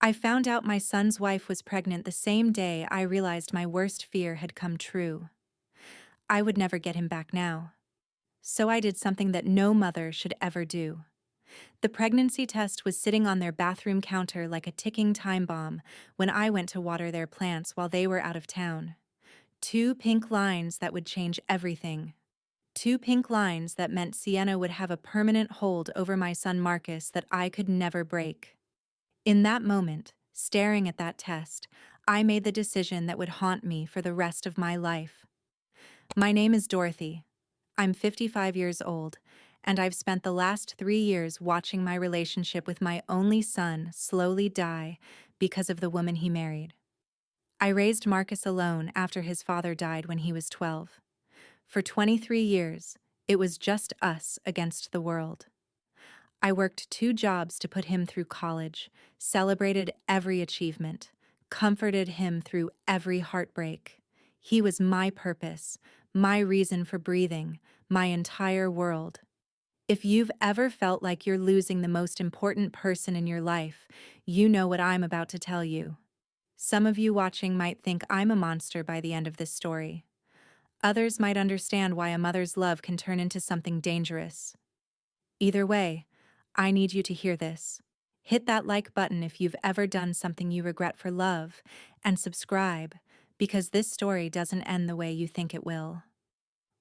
I found out my son's wife was pregnant the same day I realized my worst fear had come true. I would never get him back now. So I did something that no mother should ever do. The pregnancy test was sitting on their bathroom counter like a ticking time bomb when I went to water their plants while they were out of town. Two pink lines that would change everything. Two pink lines that meant Sienna would have a permanent hold over my son Marcus that I could never break. In that moment, staring at that test, I made the decision that would haunt me for the rest of my life. My name is Dorothy. I'm 55 years old, and I've spent the last 3 years watching my relationship with my only son slowly die because of the woman he married. I raised Marcus alone after his father died when he was 12. For 23 years, it was just us against the world. I worked 2 jobs to put him through college, celebrated every achievement, comforted him through every heartbreak. He was my purpose, my reason for breathing, my entire world. If you've ever felt like you're losing the most important person in your life, you know what I'm about to tell you. Some of you watching might think I'm a monster by the end of this story. Others might understand why a mother's love can turn into something dangerous. Either way, I need you to hear this. Hit that like button if you've ever done something you regret for love, and subscribe, because this story doesn't end the way you think it will.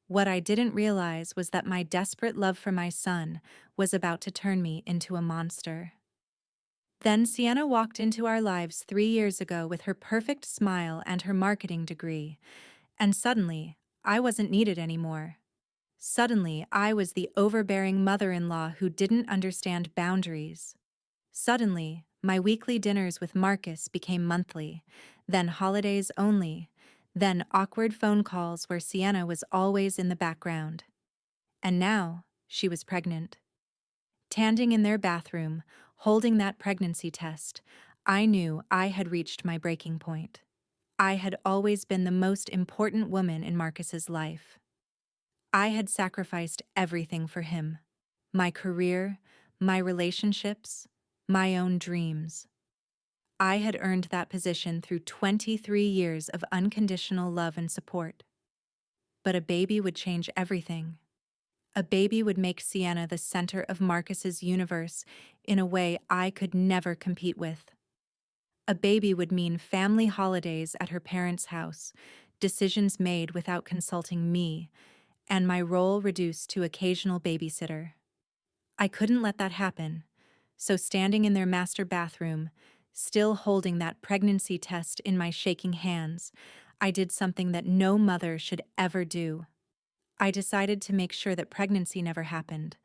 What I didn't realize was that my desperate love for my son was about to turn me into a monster. Then Sienna walked into our lives 3 years ago with her perfect smile and her marketing degree, and suddenly, I wasn't needed anymore. Suddenly, I was the overbearing mother-in-law who didn't understand boundaries. Suddenly, my weekly dinners with Marcus became monthly, then holidays only, then awkward phone calls where Sienna was always in the background. And now, she was pregnant. Standing in their bathroom, holding that pregnancy test, I knew I had reached my breaking point. I had always been the most important woman in Marcus's life. I had sacrificed everything for him. My career, my relationships, my own dreams. I had earned that position through 23 years of unconditional love and support. But a baby would change everything. A baby would make Sienna the center of Marcus's universe in a way I could never compete with. A baby would mean family holidays at her parents' house, decisions made without consulting me, and my role reduced to occasional babysitter. I couldn't let that happen, so standing in their master bathroom, still holding that pregnancy test in my shaking hands, I did something that no mother should ever do. I decided to make sure that pregnancy never happened.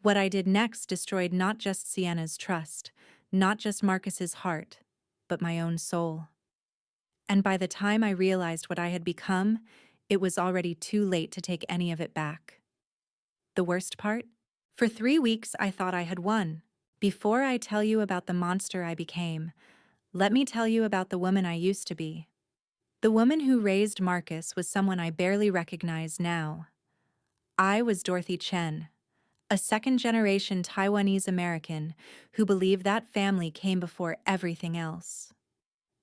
What I did next destroyed not just Sienna's trust, not just Marcus's heart, but my own soul. And by the time I realized what I had become, it was already too late to take any of it back. The worst part? For 3 weeks I thought I had won. Before I tell you about the monster I became, let me tell you about the woman I used to be. The woman who raised Marcus was someone I barely recognize now. I was Dorothy Chen, a second-generation Taiwanese American who believed that family came before everything else.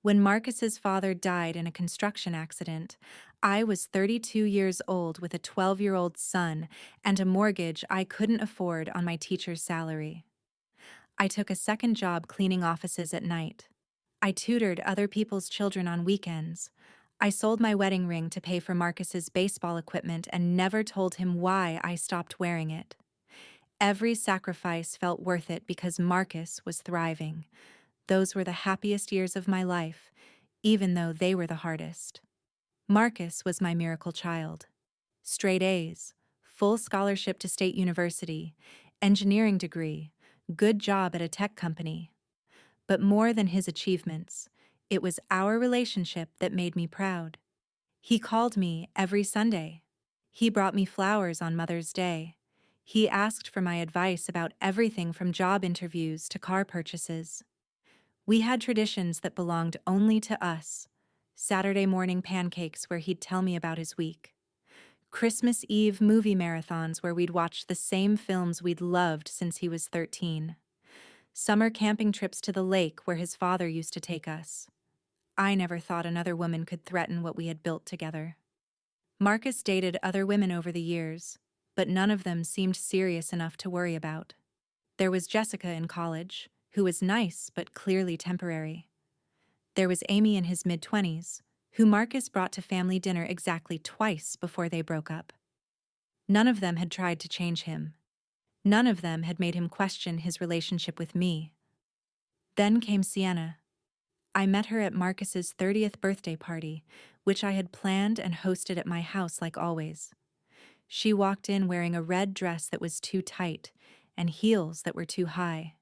When Marcus's father died in a construction accident, I was 32 years old with a 12-year-old son and a mortgage I couldn't afford on my teacher's salary. I took a second job cleaning offices at night. I tutored other people's children on weekends. I sold my wedding ring to pay for Marcus's baseball equipment and never told him why I stopped wearing it. Every sacrifice felt worth it because Marcus was thriving. Those were the happiest years of my life, even though they were the hardest. Marcus was my miracle child. Straight A's, full scholarship to State University, engineering degree, good job at a tech company. But more than his achievements, it was our relationship that made me proud. He called me every Sunday. He brought me flowers on Mother's Day. He asked for my advice about everything from job interviews to car purchases. We had traditions that belonged only to us. Saturday morning pancakes where he'd tell me about his week. Christmas Eve movie marathons where we'd watch the same films we'd loved since he was 13. Summer camping trips to the lake where his father used to take us. I never thought another woman could threaten what we had built together. Marcus dated other women over the years, but none of them seemed serious enough to worry about. There was Jessica in college, who was nice but clearly temporary. There was Amy in his mid-20s, who Marcus brought to family dinner exactly twice before they broke up. None of them had tried to change him. None of them had made him question his relationship with me. Then came Sienna. I met her at Marcus's 30th birthday party, which I had planned and hosted at my house like always. She walked in wearing a red dress that was too tight and heels that were too high,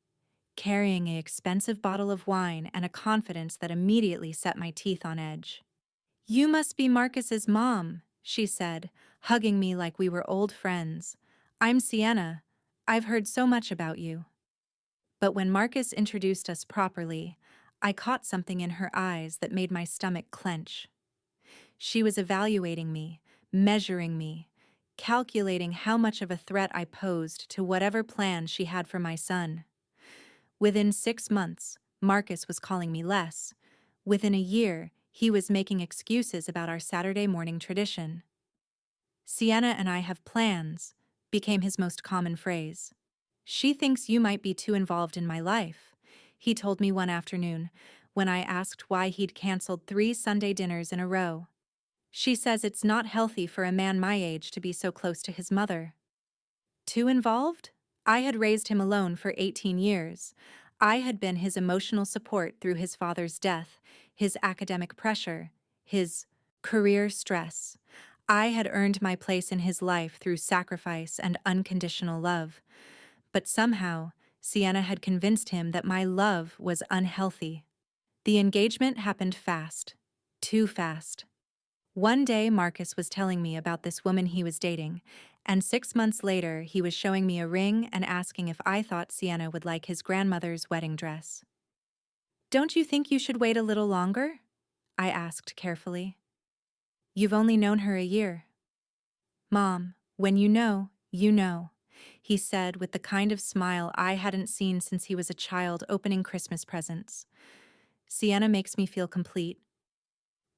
carrying an expensive bottle of wine and a confidence that immediately set my teeth on edge. "You must be Marcus's mom," she said, hugging me like we were old friends. "I'm Sienna. I've heard so much about you." But when Marcus introduced us properly, I caught something in her eyes that made my stomach clench. She was evaluating me, measuring me, calculating how much of a threat I posed to whatever plan she had for my son. Within 6 months, Marcus was calling me less. Within a year, he was making excuses about our Saturday morning tradition. "Sienna and I have plans," became his most common phrase. "She thinks you might be too involved in my life," he told me one afternoon when I asked why he'd canceled 3 Sunday dinners in a row. "She says it's not healthy for a man my age to be so close to his mother." Too involved? I had raised him alone for 18 years. I had been his emotional support through his father's death, his academic pressure, his career stress. I had earned my place in his life through sacrifice and unconditional love. But somehow, Sienna had convinced him that my love was unhealthy. The engagement happened fast. Too fast. One day, Marcus was telling me about this woman he was dating, and 6 months later, he was showing me a ring and asking if I thought Sienna would like his grandmother's wedding dress. "Don't you think you should wait a little longer?" I asked carefully. "You've only known her a year." "Mom, when you know, you know," he said with the kind of smile I hadn't seen since he was a child opening Christmas presents. "Sienna makes me feel complete.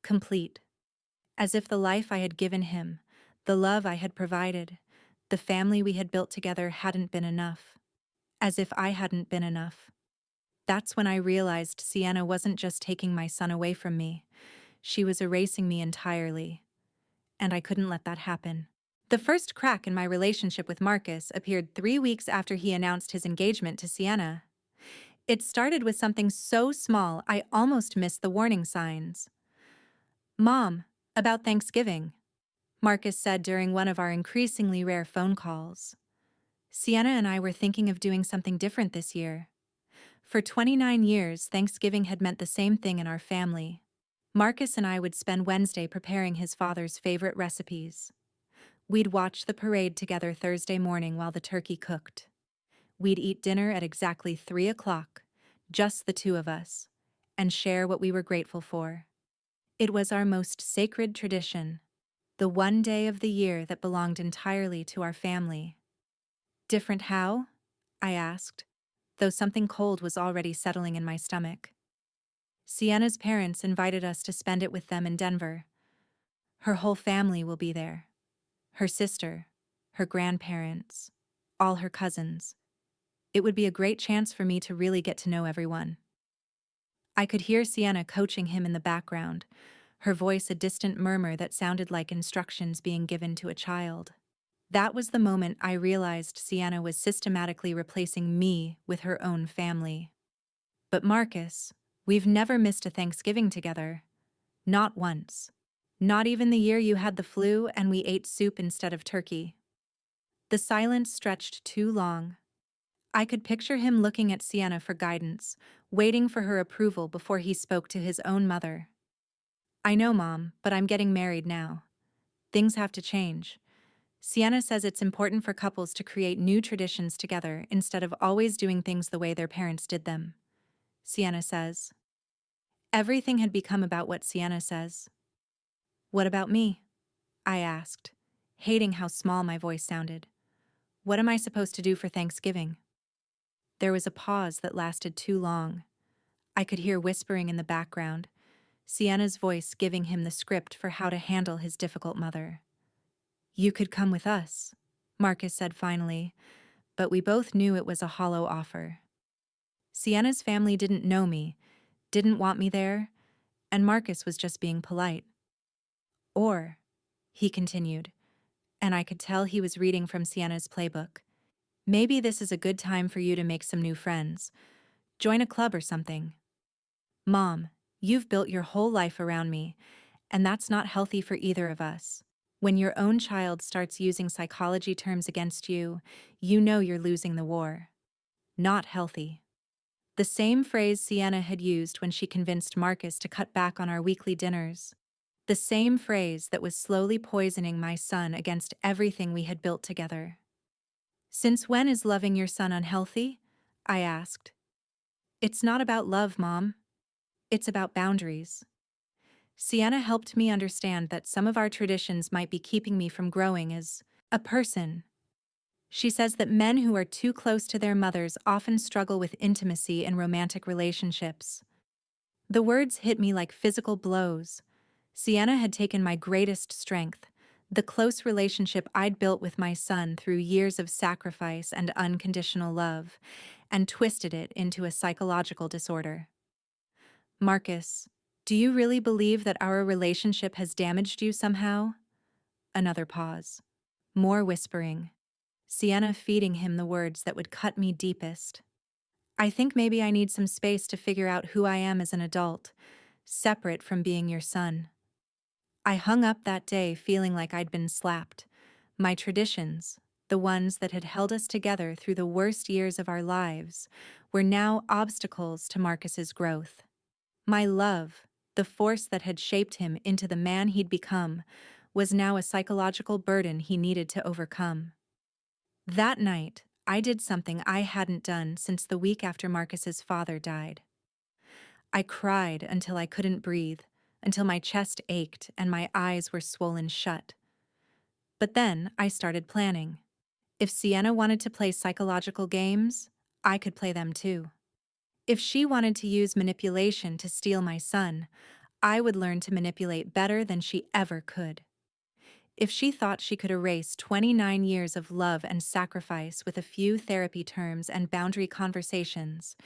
Complete. As if the life I had given him, the love I had provided, the family we had built together hadn't been enough. As if I hadn't been enough." That's when I realized Sienna wasn't just taking my son away from me. She was erasing me entirely. And I couldn't let that happen. The first crack in my relationship with Marcus appeared 3 weeks after he announced his engagement to Sienna. It started with something so small I almost missed the warning signs. "Mom, about Thanksgiving," Marcus said during one of our increasingly rare phone calls. "Sienna and I were thinking of doing something different this year." For 29 years, Thanksgiving had meant the same thing in our family. Marcus and I would spend Wednesday preparing his father's favorite recipes. We'd watch the parade together Thursday morning while the turkey cooked. We'd eat dinner at exactly 3 o'clock, just the two of us, and share what we were grateful for. It was our most sacred tradition, the one day of the year that belonged entirely to our family. "Different how?" I asked, though something cold was already settling in my stomach. "Sienna's parents invited us to spend it with them in Denver. Her whole family will be there. Her sister, her grandparents, all her cousins. It would be a great chance for me to really get to know everyone." I could hear Sienna coaching him in the background, her voice a distant murmur that sounded like instructions being given to a child. That was the moment I realized Sienna was systematically replacing me with her own family. "But Marcus, we've never missed a Thanksgiving together. Not once. Not even the year you had the flu and we ate soup instead of turkey." The silence stretched too long. I could picture him looking at Sienna for guidance, waiting for her approval before he spoke to his own mother. "I know, Mom, but I'm getting married now. Things have to change. Sienna says it's important for couples to create new traditions together instead of always doing things the way their parents did them." Sienna says. Everything had become about what Sienna says. "What about me?" I asked, hating how small my voice sounded. "What am I supposed to do for Thanksgiving?" There was a pause that lasted too long. I could hear whispering in the background, Sienna's voice giving him the script for how to handle his difficult mother. "You could come with us," Marcus said finally, but we both knew it was a hollow offer. Sienna's family didn't know me, didn't want me there, and Marcus was just being polite. "Or," he continued, and I could tell he was reading from Sienna's playbook, "maybe this is a good time for you to make some new friends. Join a club or something. Mom, you've built your whole life around me, and that's not healthy for either of us. When your own child starts using psychology terms against you, you know you're losing the war. Not healthy." The same phrase Sienna had used when she convinced Marcus to cut back on our weekly dinners. The same phrase that was slowly poisoning my son against everything we had built together. "Since when is loving your son unhealthy?" I asked. "It's not about love, Mom. It's about boundaries." Sienna helped me understand that some of our traditions might be keeping me from growing as a person. She says that men who are too close to their mothers often struggle with intimacy in romantic relationships. The words hit me like physical blows. Sienna had taken my greatest strength, the close relationship I'd built with my son through years of sacrifice and unconditional love, and twisted it into a psychological disorder. "Marcus, do you really believe that our relationship has damaged you somehow?" Another pause. More whispering. Sienna feeding him the words that would cut me deepest. "I think maybe I need some space to figure out who I am as an adult, separate from being your son." I hung up that day feeling like I'd been slapped. My traditions, the ones that had held us together through the worst years of our lives, were now obstacles to Marcus's growth. My love, the force that had shaped him into the man he'd become, was now a psychological burden he needed to overcome. That night, I did something I hadn't done since the week after Marcus's father died. I cried until I couldn't breathe, until my chest ached and my eyes were swollen shut. But then I started planning. If Sienna wanted to play psychological games, I could play them too. If she wanted to use manipulation to steal my son, I would learn to manipulate better than she ever could. If she thought she could erase 29 years of love and sacrifice with a few therapy terms and boundary conversations,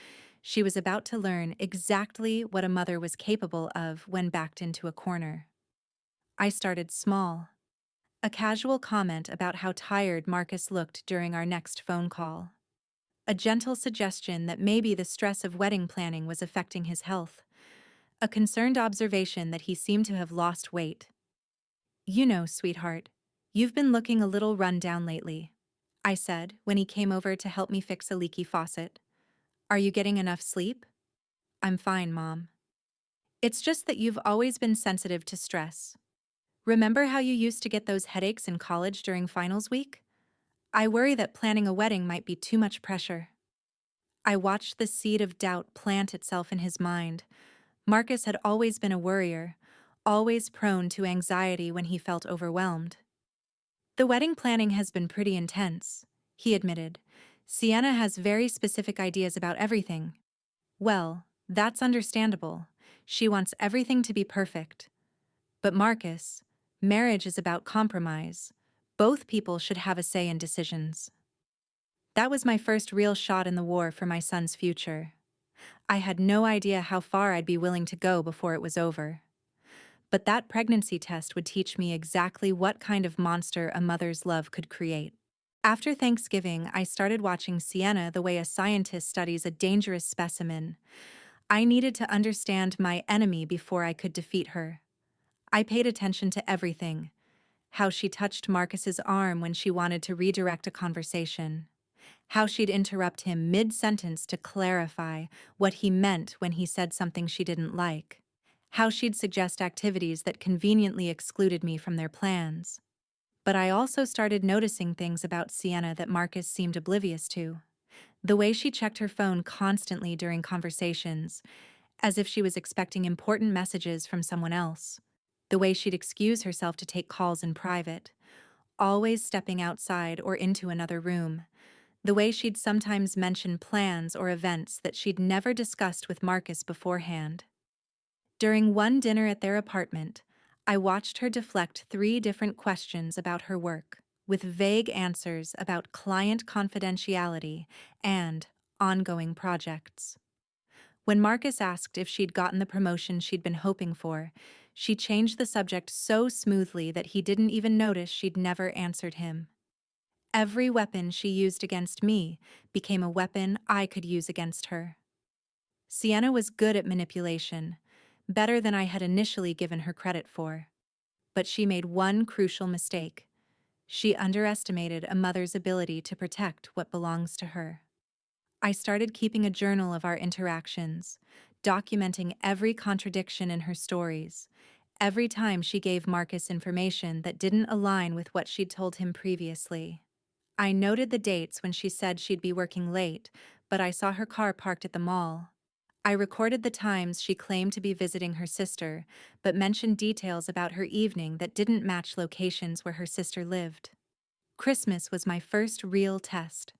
she was about to learn exactly what a mother was capable of when backed into a corner. I started small. A casual comment about how tired Marcus looked during our next phone call. A gentle suggestion that maybe the stress of wedding planning was affecting his health. A concerned observation that he seemed to have lost weight. "You know, sweetheart, you've been looking a little run down lately," I said when he came over to help me fix a leaky faucet. "Are you getting enough sleep?" "I'm fine, Mom. It's just that you've always been sensitive to stress. Remember how you used to get those headaches in college during finals week? I worry that planning a wedding might be too much pressure." I watched the seed of doubt plant itself in his mind. Marcus had always been a worrier, always prone to anxiety when he felt overwhelmed. "The wedding planning has been pretty intense," he admitted. "Sienna has very specific ideas about everything." "Well, that's understandable. She wants everything to be perfect. But Marcus, marriage is about compromise. Both people should have a say in decisions." That was my first real shot in the war for my son's future. I had no idea how far I'd be willing to go before it was over. But that pregnancy test would teach me exactly what kind of monster a mother's love could create. After Thanksgiving, I started watching Sienna the way a scientist studies a dangerous specimen. I needed to understand my enemy before I could defeat her. I paid attention to everything. How she touched Marcus's arm when she wanted to redirect a conversation. How she'd interrupt him mid-sentence to clarify what he meant when he said something she didn't like. How she'd suggest activities that conveniently excluded me from their plans. But I also started noticing things about Sienna that Marcus seemed oblivious to. The way she checked her phone constantly during conversations, as if she was expecting important messages from someone else. The way she'd excuse herself to take calls in private, always stepping outside or into another room. The way she'd sometimes mention plans or events that she'd never discussed with Marcus beforehand. During one dinner at their apartment, I watched her deflect 3 different questions about her work, with vague answers about client confidentiality and ongoing projects. When Marcus asked if she'd gotten the promotion she'd been hoping for, she changed the subject so smoothly that he didn't even notice she'd never answered him. Every weapon she used against me became a weapon I could use against her. Sienna was good at manipulation, better than I had initially given her credit for. But she made one crucial mistake. She underestimated a mother's ability to protect what belongs to her. I started keeping a journal of our interactions, documenting every contradiction in her stories, every time she gave Marcus information that didn't align with what she'd told him previously. I noted the dates when she said she'd be working late, but I saw her car parked at the mall. I recorded the times she claimed to be visiting her sister, but mentioned details about her evening that didn't match locations where her sister lived. Christmas was my first real test.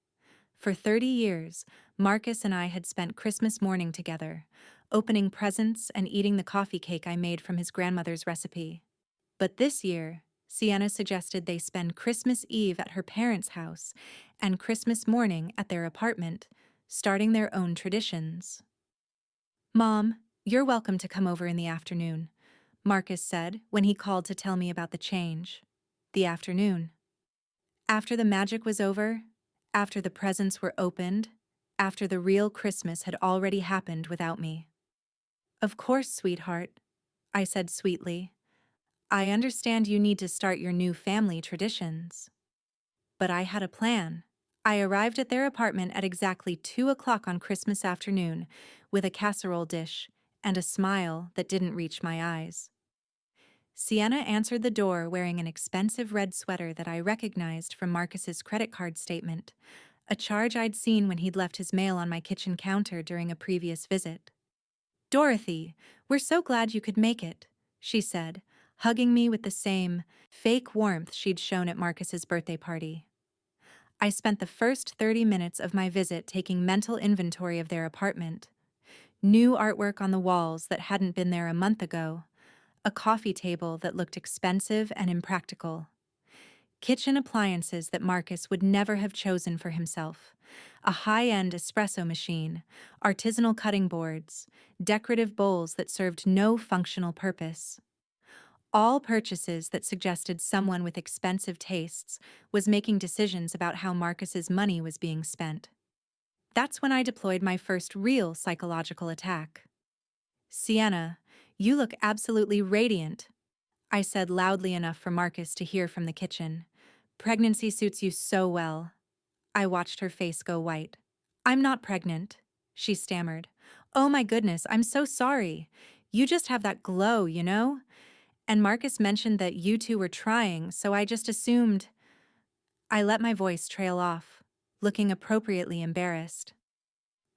For 30 years, Marcus and I had spent Christmas morning together, opening presents and eating the coffee cake I made from his grandmother's recipe. But this year, Sienna suggested they spend Christmas Eve at her parents' house and Christmas morning at their apartment, starting their own traditions. "Mom, you're welcome to come over in the afternoon," Marcus said when he called to tell me about the change. The afternoon. After the magic was over, after the presents were opened, after the real Christmas had already happened without me. "Of course, sweetheart," I said sweetly. "I understand you need to start your new family traditions." But I had a plan. I arrived at their apartment at exactly 2 o'clock on Christmas afternoon, with a casserole dish and a smile that didn't reach my eyes. Sienna answered the door wearing an expensive red sweater that I recognized from Marcus's credit card statement, a charge I'd seen when he'd left his mail on my kitchen counter during a previous visit. "Dorothy, we're so glad you could make it," she said, hugging me with the same fake warmth she'd shown at Marcus's birthday party. I spent the first 30 minutes of my visit taking mental inventory of their apartment. New artwork on the walls that hadn't been there a month ago, a coffee table that looked expensive and impractical, kitchen appliances that Marcus would never have chosen for himself, a high-end espresso machine, artisanal cutting boards, decorative bowls that served no functional purpose. All purchases that suggested someone with expensive tastes was making decisions about how Marcus's money was being spent. That's when I deployed my first real psychological attack. "Sienna, you look absolutely radiant," I said loudly enough for Marcus to hear from the kitchen. "Pregnancy suits you so well." I watched her face go white. "I'm not pregnant," she stammered. "Oh my goodness, I'm so sorry. You just have that glow, you know? And Marcus mentioned that you two were trying, so I just assumed—" I let my voice trail off, looking appropriately embarrassed.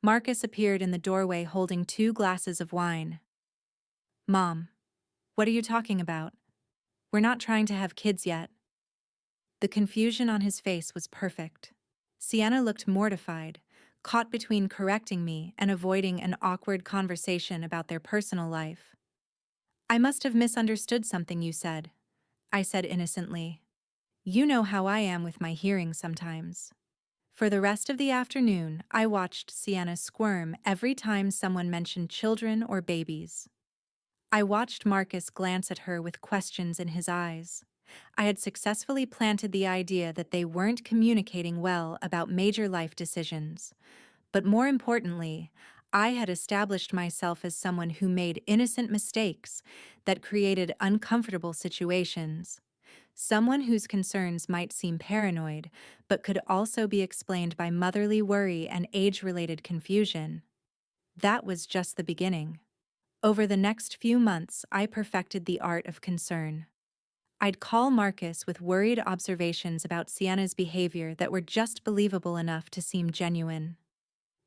Marcus appeared in the doorway holding 2 glasses of wine. "Mom, what are you talking about? We're not trying to have kids yet." The confusion on his face was perfect. Sienna looked mortified, caught between correcting me and avoiding an awkward conversation about their personal life. "I must have misunderstood something you said," I said innocently. "You know how I am with my hearing sometimes." For the rest of the afternoon, I watched Sienna squirm every time someone mentioned children or babies. I watched Marcus glance at her with questions in his eyes. I had successfully planted the idea that they weren't communicating well about major life decisions. But more importantly, I had established myself as someone who made innocent mistakes that created uncomfortable situations. Someone whose concerns might seem paranoid, but could also be explained by motherly worry and age-related confusion. That was just the beginning. Over the next few months, I perfected the art of concern. I'd call Marcus with worried observations about Sienna's behavior that were just believable enough to seem genuine.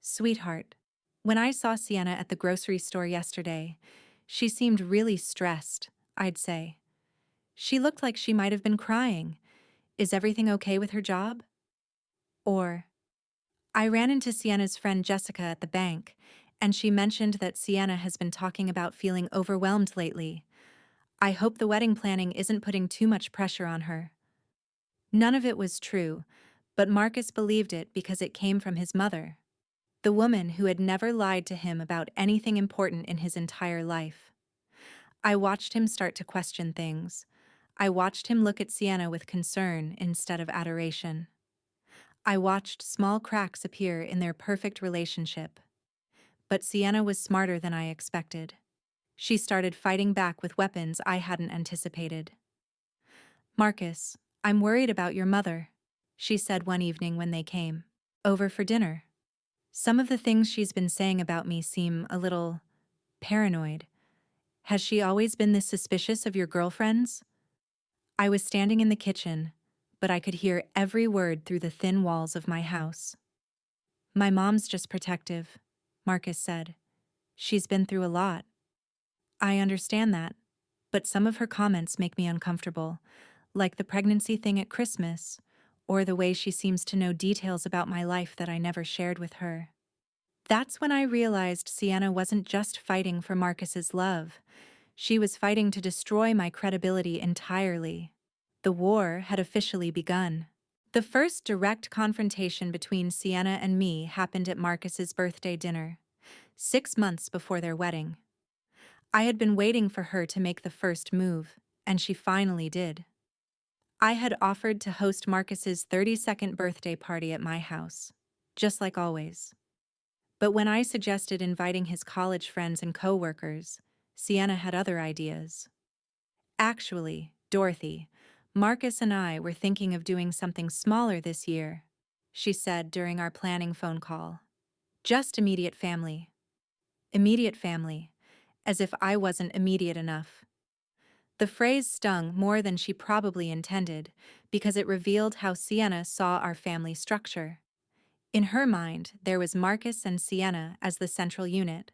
"Sweetheart, when I saw Sienna at the grocery store yesterday, she seemed really stressed," I'd say. "She looked like she might have been crying. Is everything okay with her job?" Or, I ran into Sienna's friend Jessica at the bank, and she mentioned that Sienna has been talking about feeling overwhelmed lately. I hope the wedding planning isn't putting too much pressure on her. None of it was true, but Marcus believed it because it came from his mother, the woman who had never lied to him about anything important in his entire life. I watched him start to question things. I watched him look at Sienna with concern instead of adoration. I watched small cracks appear in their perfect relationship. But Sienna was smarter than I expected. She started fighting back with weapons I hadn't anticipated. "Marcus, I'm worried about your mother," she said one evening when they came over for dinner. "Some of the things she's been saying about me seem a little paranoid. Has she always been this suspicious of your girlfriends?" I was standing in the kitchen, but I could hear every word through the thin walls of my house. "My mom's just protective," Marcus said. "She's been through a lot." I understand that, but some of her comments make me uncomfortable, like the pregnancy thing at Christmas, or the way she seems to know details about my life that I never shared with her. That's when I realized Sienna wasn't just fighting for Marcus's love. She was fighting to destroy my credibility entirely. The war had officially begun. The first direct confrontation between Sienna and me happened at Marcus's birthday dinner, 6 months before their wedding. I had been waiting for her to make the first move, and she finally did. I had offered to host Marcus's 32nd birthday party at my house, just like always. But when I suggested inviting his college friends and coworkers, Sienna had other ideas. "Actually, Dorothy, Marcus and I were thinking of doing something smaller this year," she said during our planning phone call. "Just immediate family." Immediate family, as if I wasn't immediate enough. The phrase stung more than she probably intended, because it revealed how Sienna saw our family structure. In her mind, there was Marcus and Sienna as the central unit,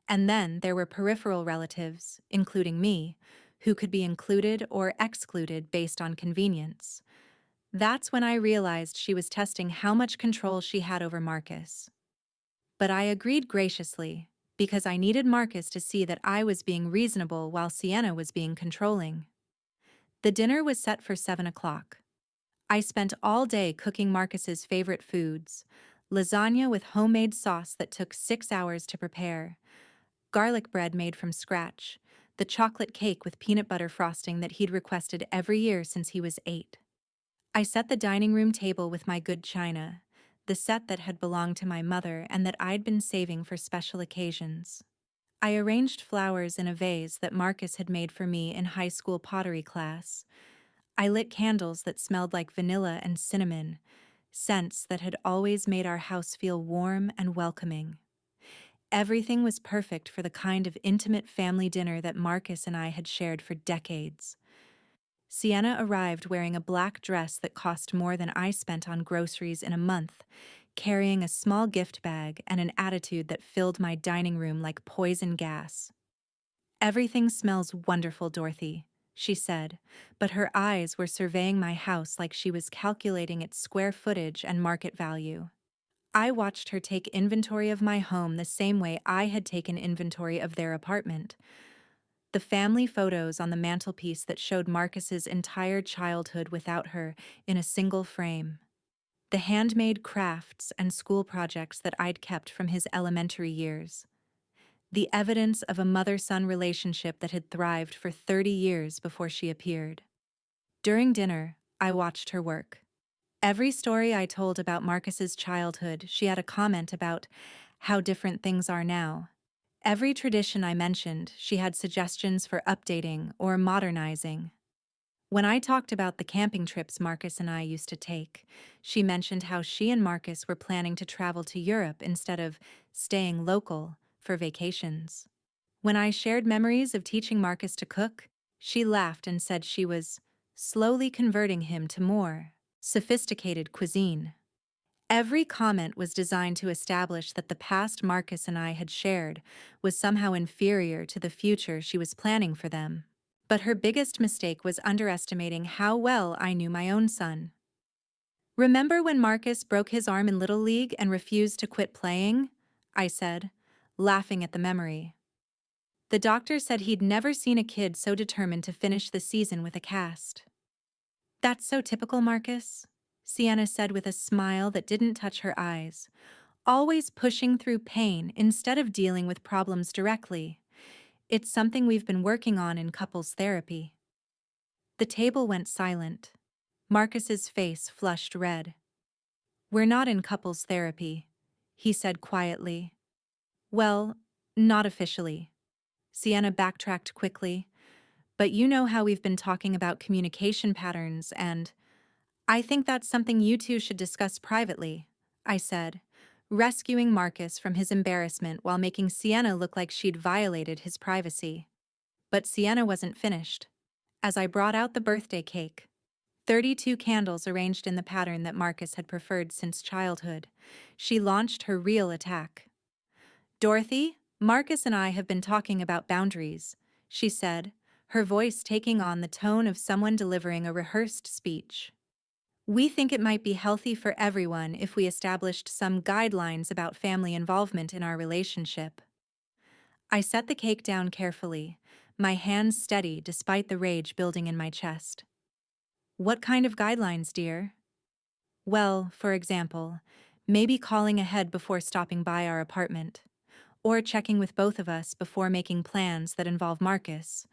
and then there were peripheral relatives, including me, who could be included or excluded based on convenience. That's when I realized she was testing how much control she had over Marcus. But I agreed graciously, because I needed Marcus to see that I was being reasonable while Sienna was being controlling. The dinner was set for 7 o'clock. I spent all day cooking Marcus's favorite foods: lasagna with homemade sauce that took 6 hours to prepare, garlic bread made from scratch, the chocolate cake with peanut butter frosting that he'd requested every year since he was 8. I set the dining room table with my good china, the set that had belonged to my mother and that I'd been saving for special occasions. I arranged flowers in a vase that Marcus had made for me in high school pottery class. I lit candles that smelled like vanilla and cinnamon, scents that had always made our house feel warm and welcoming. Everything was perfect for the kind of intimate family dinner that Marcus and I had shared for decades. Sienna arrived wearing a black dress that cost more than I spent on groceries in a month, carrying a small gift bag and an attitude that filled my dining room like poison gas. "Everything smells wonderful, Dorothy," she said, but her eyes were surveying my house like she was calculating its square footage and market value. I watched her take inventory of my home the same way I had taken inventory of their apartment. The family photos on the mantelpiece that showed Marcus's entire childhood without her in a single frame. The handmade crafts and school projects that I'd kept from his elementary years. The evidence of a mother-son relationship that had thrived for 30 years before she appeared. During dinner, I watched her work. Every story I told about Marcus's childhood, she had a comment about how different things are now. Every tradition I mentioned, she had suggestions for updating or modernizing. When I talked about the camping trips Marcus and I used to take, she mentioned how she and Marcus were planning to travel to Europe instead of staying local for vacations. When I shared memories of teaching Marcus to cook, she laughed and said she was slowly converting him to more sophisticated cuisine. Every comment was designed to establish that the past Marcus and I had shared was somehow inferior to the future she was planning for them. But her biggest mistake was underestimating how well I knew my own son. Remember when Marcus broke his arm in Little League and refused to quit playing? I said, laughing at the memory. The doctor said he'd never seen a kid so determined to finish the season with a cast. That's so typical, Marcus, Sienna said with a smile that didn't touch her eyes. Always pushing through pain instead of dealing with problems directly. It's something we've been working on in couples therapy. The table went silent. Marcus's face flushed red. We're not in couples therapy, he said quietly. Well, not officially. Sienna backtracked quickly. But you know how we've been talking about communication patterns and I think that's something you two should discuss privately, I said, rescuing Marcus from his embarrassment while making Sienna look like she'd violated his privacy. But Sienna wasn't finished. As I brought out the birthday cake, 32 candles arranged in the pattern that Marcus had preferred since childhood, she launched her real attack. Dorothy, Marcus and I have been talking about boundaries, she said, her voice taking on the tone of someone delivering a rehearsed speech. We think it might be healthy for everyone if we established some guidelines about family involvement in our relationship. I set the cake down carefully, my hands steady despite the rage building in my chest. What kind of guidelines, dear? Well, for example, maybe calling ahead before stopping by our apartment, or checking with both of us before making plans that involve Marcus,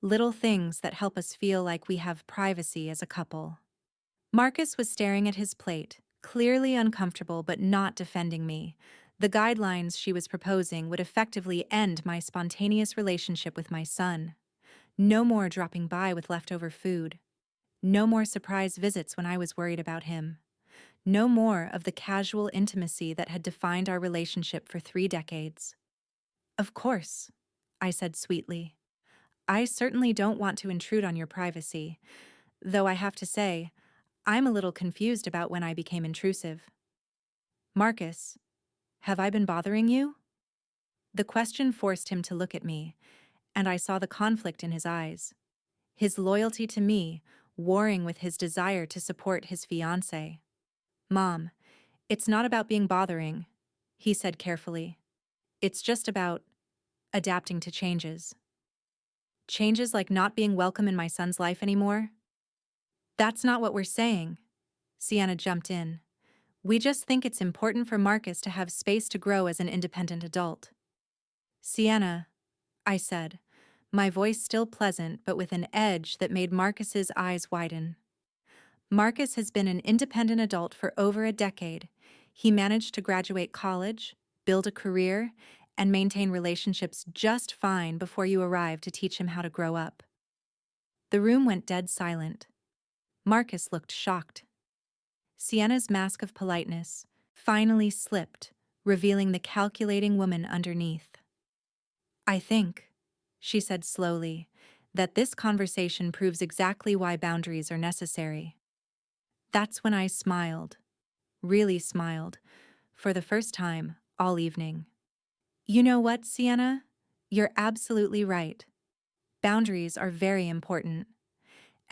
little things that help us feel like we have privacy as a couple. Marcus was staring at his plate, clearly uncomfortable but not defending me. The guidelines she was proposing would effectively end my spontaneous relationship with my son. No more dropping by with leftover food. No more surprise visits when I was worried about him. No more of the casual intimacy that had defined our relationship for 3 decades. Of course, I said sweetly. I certainly don't want to intrude on your privacy, though I have to say, I'm a little confused about when I became intrusive. Marcus, have I been bothering you? The question forced him to look at me, and I saw the conflict in his eyes. His loyalty to me warring with his desire to support his fiancée. Mom, it's not about being bothering, he said carefully. It's just about adapting to changes. Changes like not being welcome in my son's life anymore? That's not what we're saying, Sienna jumped in. We just think it's important for Marcus to have space to grow as an independent adult. Sienna, I said, my voice still pleasant but with an edge that made Marcus's eyes widen. Marcus has been an independent adult for over a decade. He managed to graduate college, build a career, and maintain relationships just fine before you arrived to teach him how to grow up. The room went dead silent. Marcus looked shocked. Sienna's mask of politeness finally slipped, revealing the calculating woman underneath. I think, she said slowly, that this conversation proves exactly why boundaries are necessary. That's when I smiled, really smiled, for the first time all evening. You know what, Sienna? You're absolutely right. Boundaries are very important.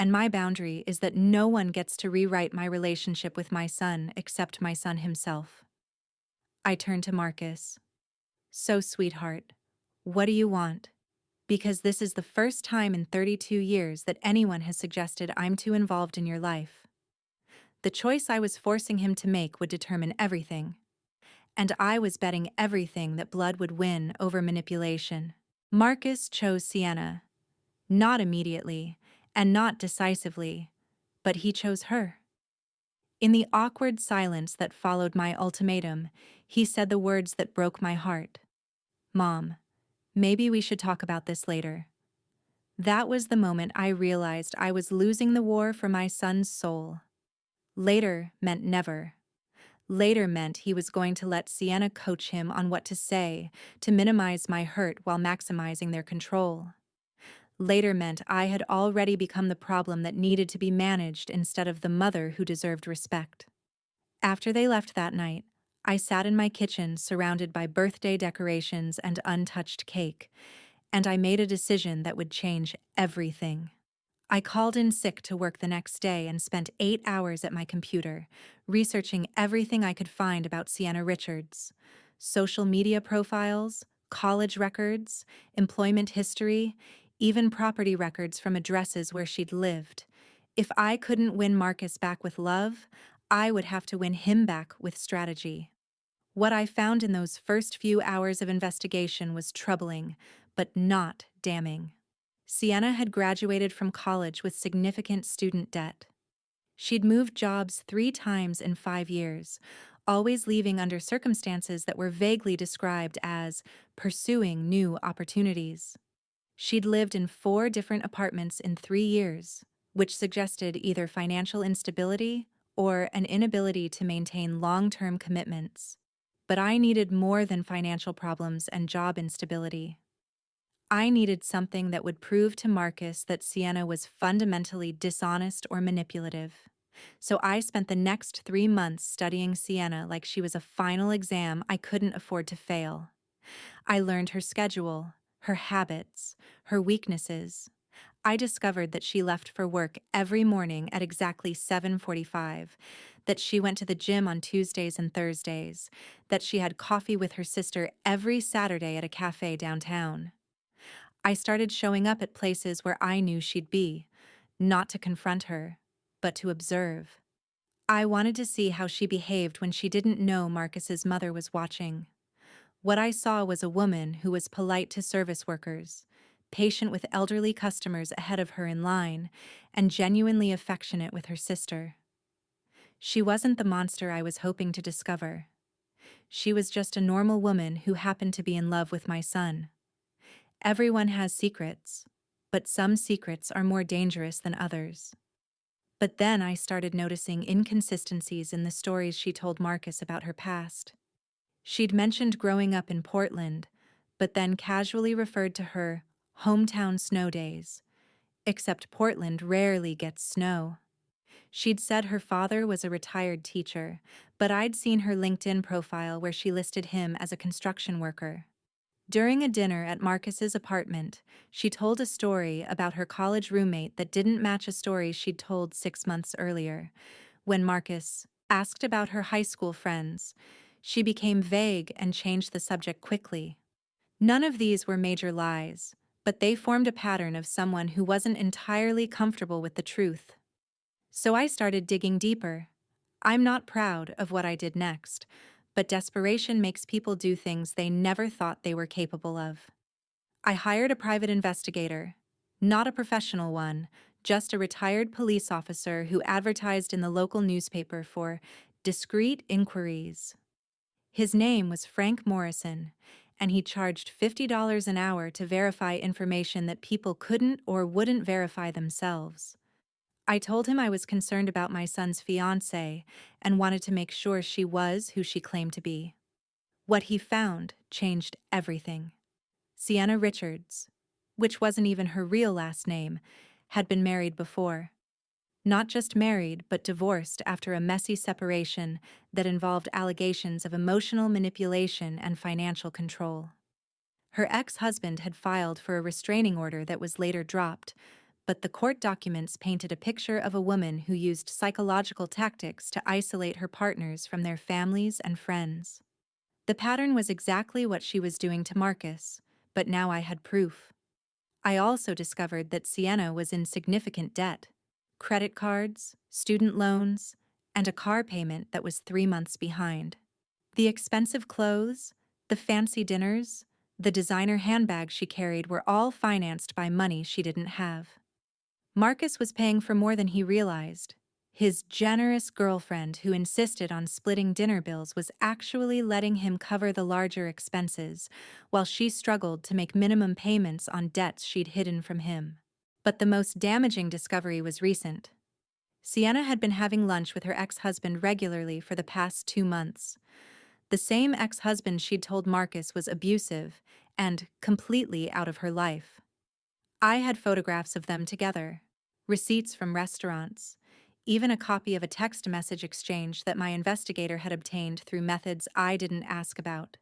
And my boundary is that no one gets to rewrite my relationship with my son except my son himself. I turned to Marcus. So, sweetheart, what do you want? Because this is the first time in 32 years that anyone has suggested I'm too involved in your life. The choice I was forcing him to make would determine everything. And I was betting everything that blood would win over manipulation. Marcus chose Sienna. Not immediately, and not decisively, but he chose her. In the awkward silence that followed my ultimatum, he said the words that broke my heart. Mom, maybe we should talk about this later. That was the moment I realized I was losing the war for my son's soul. Later meant never. Later meant he was going to let Sienna coach him on what to say to minimize my hurt while maximizing their control. Later meant I had already become the problem that needed to be managed instead of the mother who deserved respect. After they left that night, I sat in my kitchen surrounded by birthday decorations and untouched cake, and I made a decision that would change everything. I called in sick to work the next day and spent 8 hours at my computer, researching everything I could find about Sienna Richards: social media profiles, college records, employment history, even property records from addresses where she'd lived. If I couldn't win Marcus back with love, I would have to win him back with strategy. What I found in those first few hours of investigation was troubling, but not damning. Sienna had graduated from college with significant student debt. She'd moved jobs 3 times in 5 years, always leaving under circumstances that were vaguely described as pursuing new opportunities. She'd lived in 4 different apartments in 3 years, which suggested either financial instability or an inability to maintain long-term commitments. But I needed more than financial problems and job instability. I needed something that would prove to Marcus that Sienna was fundamentally dishonest or manipulative. So I spent the next 3 months studying Sienna like she was a final exam I couldn't afford to fail. I learned her schedule, her habits, her weaknesses. I discovered that she left for work every morning at exactly 7:45, that she went to the gym on Tuesdays and Thursdays, that she had coffee with her sister every Saturday at a cafe downtown. I started showing up at places where I knew she'd be, not to confront her, but to observe. I wanted to see how she behaved when she didn't know Marcus's mother was watching. What I saw was a woman who was polite to service workers, patient with elderly customers ahead of her in line, and genuinely affectionate with her sister. She wasn't the monster I was hoping to discover. She was just a normal woman who happened to be in love with my son. Everyone has secrets, but some secrets are more dangerous than others. But then I started noticing inconsistencies in the stories she told Marcus about her past. She'd mentioned growing up in Portland, but then casually referred to her hometown snow days, except Portland rarely gets snow. She'd said her father was a retired teacher, but I'd seen her LinkedIn profile where she listed him as a construction worker. During a dinner at Marcus's apartment, she told a story about her college roommate that didn't match a story she'd told 6 months earlier. When Marcus asked about her high school friends, she became vague and changed the subject quickly. None of these were major lies, but they formed a pattern of someone who wasn't entirely comfortable with the truth. So I started digging deeper. I'm not proud of what I did next, but desperation makes people do things they never thought they were capable of. I hired a private investigator, not a professional one, just a retired police officer who advertised in the local newspaper for discreet inquiries. His name was Frank Morrison, and he charged $50 an hour to verify information that people couldn't or wouldn't verify themselves. I told him I was concerned about my son's fiancée and wanted to make sure she was who she claimed to be. What he found changed everything. Sienna Richards, which wasn't even her real last name, had been married before. Not just married, but divorced after a messy separation that involved allegations of emotional manipulation and financial control. Her ex-husband had filed for a restraining order that was later dropped, but the court documents painted a picture of a woman who used psychological tactics to isolate her partners from their families and friends. The pattern was exactly what she was doing to Marcus, but now I had proof. I also discovered that Sienna was in significant debt: credit cards, student loans, and a car payment that was 3 months behind. The expensive clothes, the fancy dinners, the designer handbags she carried were all financed by money she didn't have. Marcus was paying for more than he realized. His generous girlfriend, who insisted on splitting dinner bills, was actually letting him cover the larger expenses, while she struggled to make minimum payments on debts she'd hidden from him. But the most damaging discovery was recent. Sienna had been having lunch with her ex-husband regularly for the past 2 months. The same ex-husband she'd told Marcus was abusive and completely out of her life. I had photographs of them together, receipts from restaurants, even a copy of a text message exchange that my investigator had obtained through methods I didn't ask about.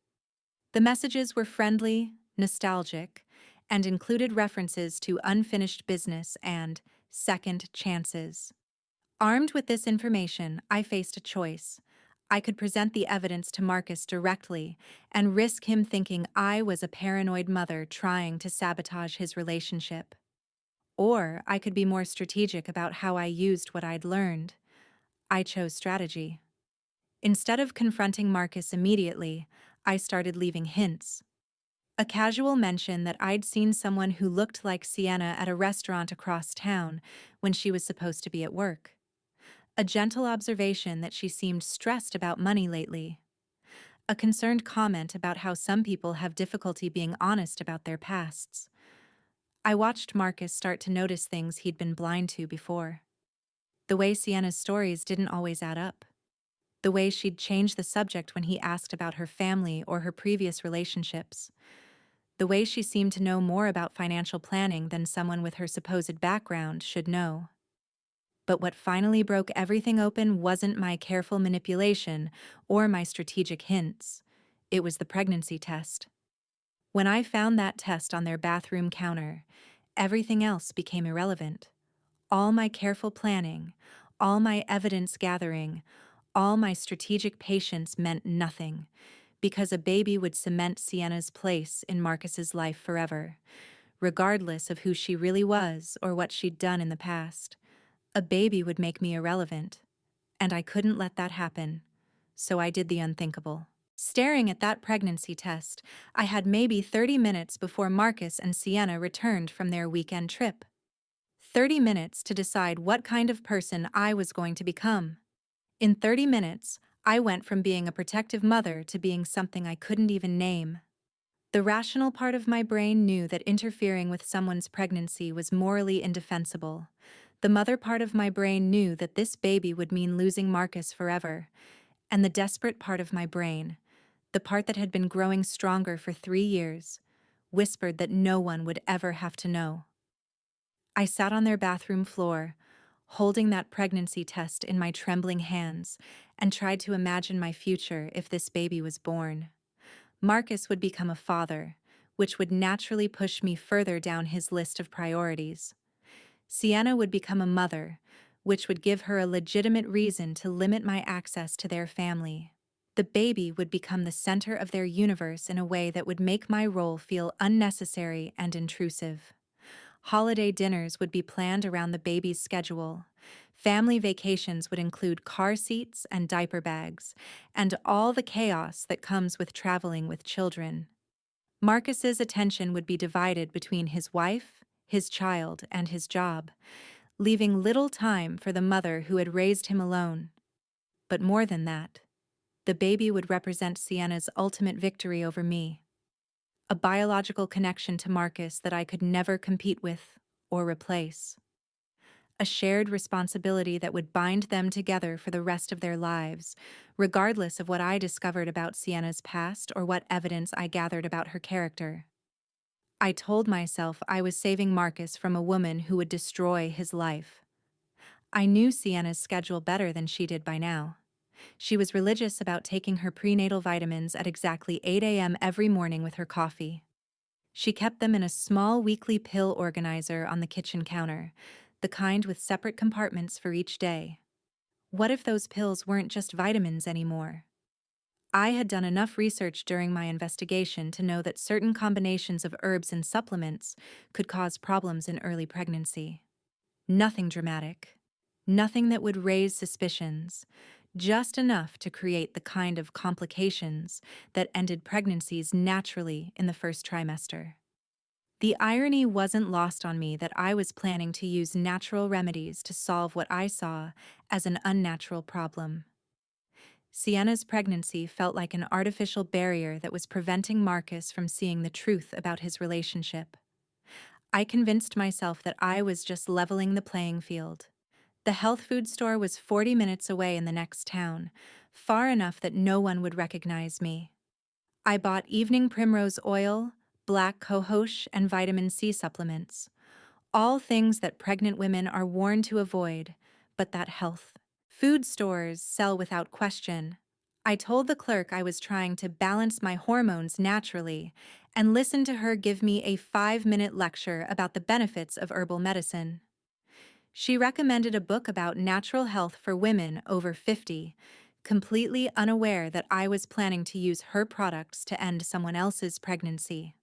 The messages were friendly, nostalgic, and included references to unfinished business and second chances. Armed with this information, I faced a choice. I could present the evidence to Marcus directly and risk him thinking I was a paranoid mother trying to sabotage his relationship. Or I could be more strategic about how I used what I'd learned. I chose strategy. Instead of confronting Marcus immediately, I started leaving hints. A casual mention that I'd seen someone who looked like Sienna at a restaurant across town when she was supposed to be at work. A gentle observation that she seemed stressed about money lately. A concerned comment about how some people have difficulty being honest about their pasts. I watched Marcus start to notice things he'd been blind to before. The way Sienna's stories didn't always add up. The way she'd change the subject when he asked about her family or her previous relationships. The way she seemed to know more about financial planning than someone with her supposed background should know. But what finally broke everything open wasn't my careful manipulation or my strategic hints. It was the pregnancy test. When I found that test on their bathroom counter, everything else became irrelevant. All my careful planning, all my evidence gathering, all my strategic patience meant nothing, because a baby would cement Sienna's place in Marcus's life forever, regardless of who she really was or what she'd done in the past. A baby would make me irrelevant, and I couldn't let that happen, so I did the unthinkable. Staring at that pregnancy test, I had maybe 30 minutes before Marcus and Sienna returned from their weekend trip. 30 minutes to decide what kind of person I was going to become. In 30 minutes, I went from being a protective mother to being something I couldn't even name. The rational part of my brain knew that interfering with someone's pregnancy was morally indefensible. The mother part of my brain knew that this baby would mean losing Marcus forever. And the desperate part of my brain, the part that had been growing stronger for 3 years, whispered that no one would ever have to know. I sat on their bathroom floor, holding that pregnancy test in my trembling hands, and tried to imagine my future if this baby was born. Marcus would become a father, which would naturally push me further down his list of priorities. Sienna would become a mother, which would give her a legitimate reason to limit my access to their family. The baby would become the center of their universe in a way that would make my role feel unnecessary and intrusive. Holiday dinners would be planned around the baby's schedule. Family vacations would include car seats and diaper bags, and all the chaos that comes with traveling with children. Marcus's attention would be divided between his wife, his child, and his job, leaving little time for the mother who had raised him alone. But more than that, the baby would represent Sienna's ultimate victory over me. A biological connection to Marcus that I could never compete with or replace. A shared responsibility that would bind them together for the rest of their lives, regardless of what I discovered about Sienna's past or what evidence I gathered about her character. I told myself I was saving Marcus from a woman who would destroy his life. I knew Sienna's schedule better than she did by now. She was religious about taking her prenatal vitamins at exactly 8 a.m. every morning with her coffee. She kept them in a small weekly pill organizer on the kitchen counter, the kind with separate compartments for each day. What if those pills weren't just vitamins anymore? I had done enough research during my investigation to know that certain combinations of herbs and supplements could cause problems in early pregnancy. Nothing dramatic. Nothing that would raise suspicions. Just enough to create the kind of complications that ended pregnancies naturally in the first trimester. The irony wasn't lost on me that I was planning to use natural remedies to solve what I saw as an unnatural problem. Sienna's pregnancy felt like an artificial barrier that was preventing Marcus from seeing the truth about his relationship. I convinced myself that I was just leveling the playing field. The health food store was 40 minutes away in the next town, far enough that no one would recognize me. I bought evening primrose oil, black cohosh, and vitamin C supplements. All things that pregnant women are warned to avoid, but that health food stores sell without question. I told the clerk I was trying to balance my hormones naturally and listened to her give me a 5-minute lecture about the benefits of herbal medicine. She recommended a book about natural health for women over 50, completely unaware that I was planning to use her products to end someone else's pregnancy.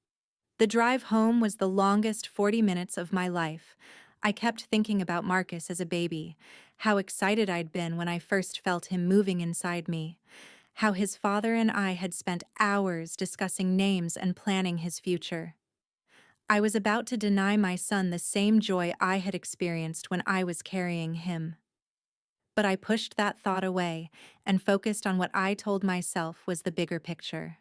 The drive home was the longest 40 minutes of my life. I kept thinking about Marcus as a baby, how excited I'd been when I first felt him moving inside me, how his father and I had spent hours discussing names and planning his future. I was about to deny my son the same joy I had experienced when I was carrying him. But I pushed that thought away and focused on what I told myself was the bigger picture.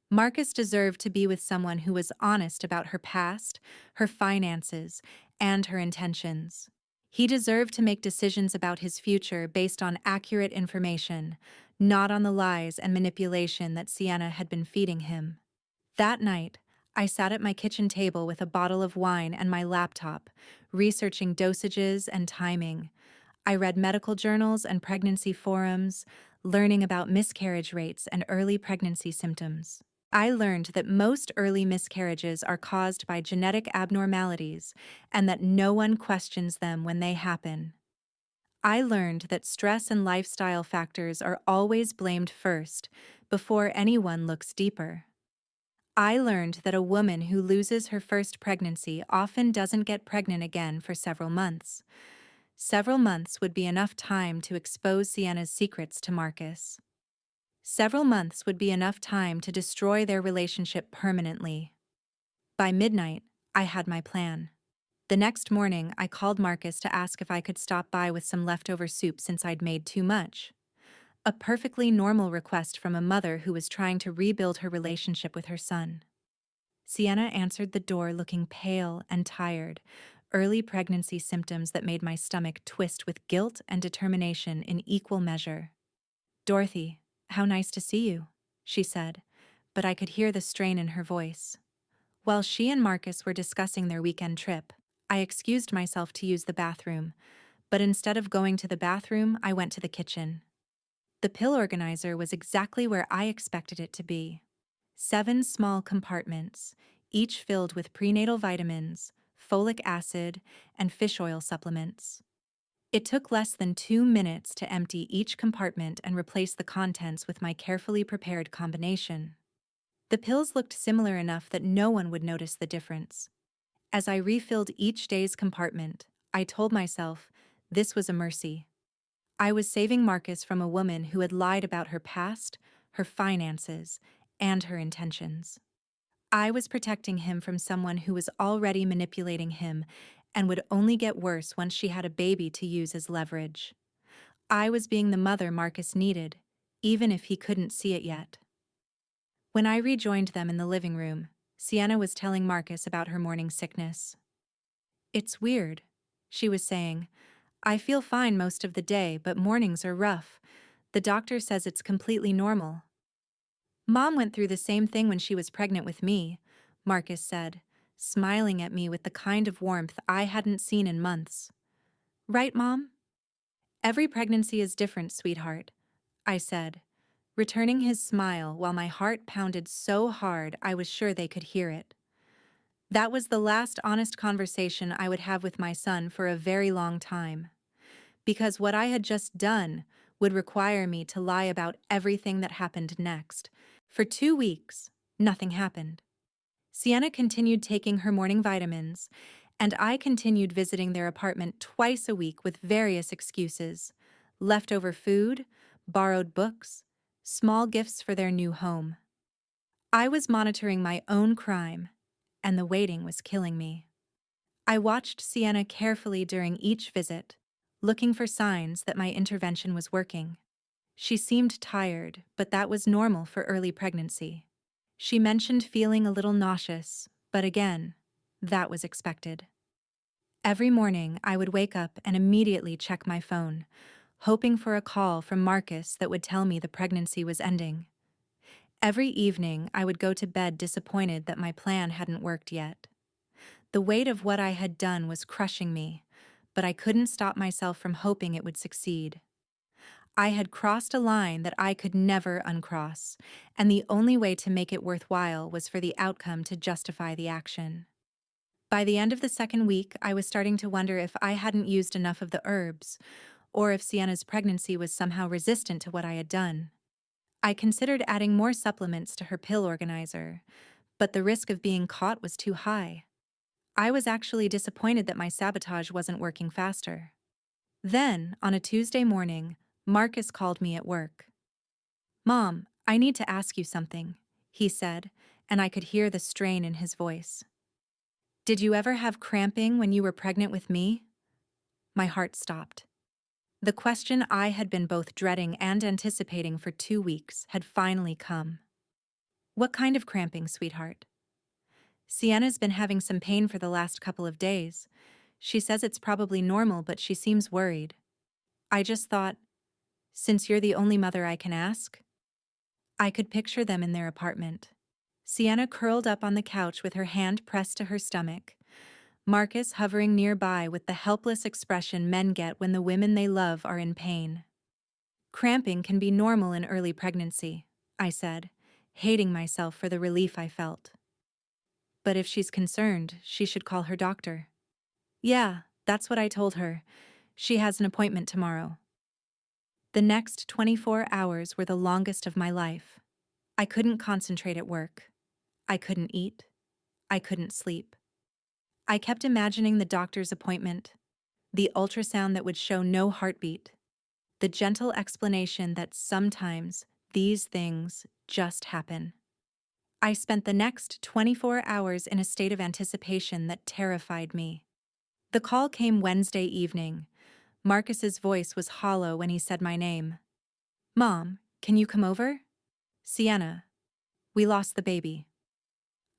Marcus deserved to be with someone who was honest about her past, her finances, and her intentions. He deserved to make decisions about his future based on accurate information, not on the lies and manipulation that Sienna had been feeding him. That night, I sat at my kitchen table with a bottle of wine and my laptop, researching dosages and timing. I read medical journals and pregnancy forums, learning about miscarriage rates and early pregnancy symptoms. I learned that most early miscarriages are caused by genetic abnormalities and that no one questions them when they happen. I learned that stress and lifestyle factors are always blamed first, before anyone looks deeper. I learned that a woman who loses her first pregnancy often doesn't get pregnant again for several months. Several months would be enough time to expose Sienna's secrets to Marcus. Several months would be enough time to destroy their relationship permanently. By midnight, I had my plan. The next morning, I called Marcus to ask if I could stop by with some leftover soup since I'd made too much. A perfectly normal request from a mother who was trying to rebuild her relationship with her son. Sienna answered the door looking pale and tired, early pregnancy symptoms that made my stomach twist with guilt and determination in equal measure. "Dorothy, how nice to see you," she said, but I could hear the strain in her voice. While she and Marcus were discussing their weekend trip, I excused myself to use the bathroom, but instead of going to the bathroom, I went to the kitchen. The pill organizer was exactly where I expected it to be. 7 small compartments, each filled with prenatal vitamins, folic acid, and fish oil supplements. It took less than 2 minutes to empty each compartment and replace the contents with my carefully prepared combination. The pills looked similar enough that no one would notice the difference. As I refilled each day's compartment, I told myself this was a mercy. I was saving Marcus from a woman who had lied about her past, her finances, and her intentions. I was protecting him from someone who was already manipulating him and would only get worse once she had a baby to use as leverage. I was being the mother Marcus needed, even if he couldn't see it yet. When I rejoined them in the living room, Sienna was telling Marcus about her morning sickness. "It's weird," she was saying. "I feel fine most of the day, but mornings are rough. The doctor says it's completely normal." "Mom went through the same thing when she was pregnant with me," Marcus said, smiling at me with the kind of warmth I hadn't seen in months. "Right, Mom?" "Every pregnancy is different, sweetheart," I said, returning his smile while my heart pounded so hard I was sure they could hear it. That was the last honest conversation I would have with my son for a very long time, because what I had just done would require me to lie about everything that happened next. For 2 weeks, nothing happened. Sienna continued taking her morning vitamins, and I continued visiting their apartment twice a week with various excuses: leftover food, borrowed books, small gifts for their new home. I was monitoring my own crime, and the waiting was killing me. I watched Sienna carefully during each visit, looking for signs that my intervention was working. She seemed tired, but that was normal for early pregnancy. She mentioned feeling a little nauseous, but again, that was expected. Every morning, I would wake up and immediately check my phone, hoping for a call from Marcus that would tell me the pregnancy was ending. Every evening, I would go to bed disappointed that my plan hadn't worked yet. The weight of what I had done was crushing me, but I couldn't stop myself from hoping it would succeed. I had crossed a line that I could never uncross, and the only way to make it worthwhile was for the outcome to justify the action. By the end of the second week, I was starting to wonder if I hadn't used enough of the herbs, or if Sienna's pregnancy was somehow resistant to what I had done. I considered adding more supplements to her pill organizer, but the risk of being caught was too high. I was actually disappointed that my sabotage wasn't working faster. Then, on a Tuesday morning, Marcus called me at work. "Mom, I need to ask you something," he said, and I could hear the strain in his voice. "Did you ever have cramping when you were pregnant with me?" My heart stopped. The question I had been both dreading and anticipating for 2 weeks had finally come. "What kind of cramping, sweetheart?" "Sienna's been having some pain for the last couple of days. She says it's probably normal, but she seems worried." I just thought, since you're the only mother I can ask? I could picture them in their apartment. Sienna curled up on the couch with her hand pressed to her stomach. Marcus hovering nearby with the helpless expression men get when the women they love are in pain. "Cramping can be normal in early pregnancy," I said, hating myself for the relief I felt. "But if she's concerned, she should call her doctor." "Yeah, that's what I told her. She has an appointment tomorrow." The next 24 hours were the longest of my life. I couldn't concentrate at work. I couldn't eat. I couldn't sleep. I kept imagining the doctor's appointment, the ultrasound that would show no heartbeat, the gentle explanation that sometimes these things just happen. I spent the next 24 hours in a state of anticipation that terrified me. The call came Wednesday evening. Marcus's voice was hollow when he said my name. "Mom, can you come over?" "Sienna, we lost the baby."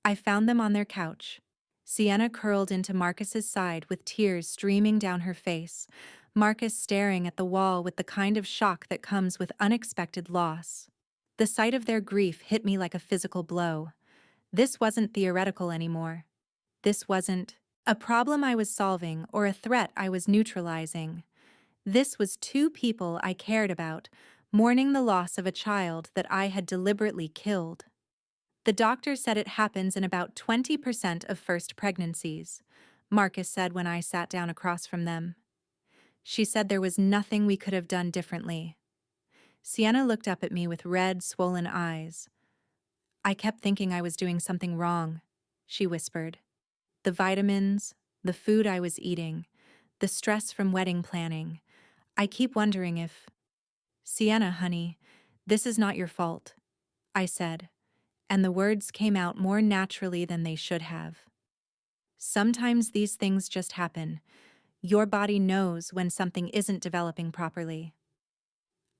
I found them on their couch. Sienna curled into Marcus's side with tears streaming down her face, Marcus staring at the wall with the kind of shock that comes with unexpected loss. The sight of their grief hit me like a physical blow. This wasn't theoretical anymore. This wasn't a problem I was solving or a threat I was neutralizing. This was two people I cared about, mourning the loss of a child that I had deliberately killed. "The doctor said it happens in about 20% of first pregnancies," Marcus said when I sat down across from them. "She said there was nothing we could have done differently." Sienna looked up at me with red, swollen eyes. "I kept thinking I was doing something wrong," she whispered. "The vitamins, the food I was eating, the stress from wedding planning. I keep wondering if—" "Sienna, honey, this is not your fault," I said, and the words came out more naturally than they should have. "Sometimes these things just happen. Your body knows when something isn't developing properly."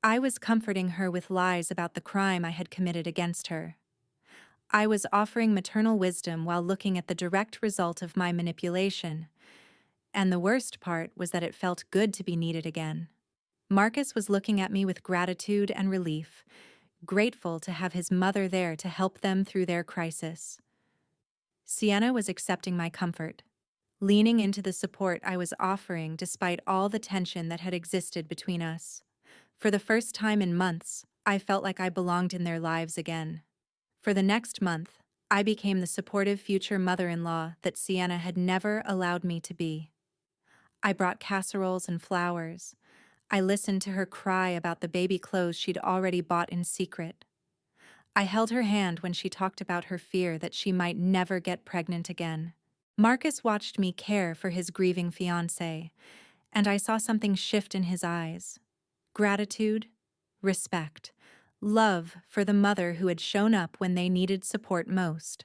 I was comforting her with lies about the crime I had committed against her. I was offering maternal wisdom while looking at the direct result of my manipulation. And the worst part was that it felt good to be needed again. Marcus was looking at me with gratitude and relief, grateful to have his mother there to help them through their crisis. Sienna was accepting my comfort, leaning into the support I was offering despite all the tension that had existed between us. For the first time in months, I felt like I belonged in their lives again. For the next month, I became the supportive future mother-in-law that Sienna had never allowed me to be. I brought casseroles and flowers. I listened to her cry about the baby clothes she'd already bought in secret. I held her hand when she talked about her fear that she might never get pregnant again. Marcus watched me care for his grieving fiancé, and I saw something shift in his eyes. Gratitude, respect, love for the mother who had shown up when they needed support most.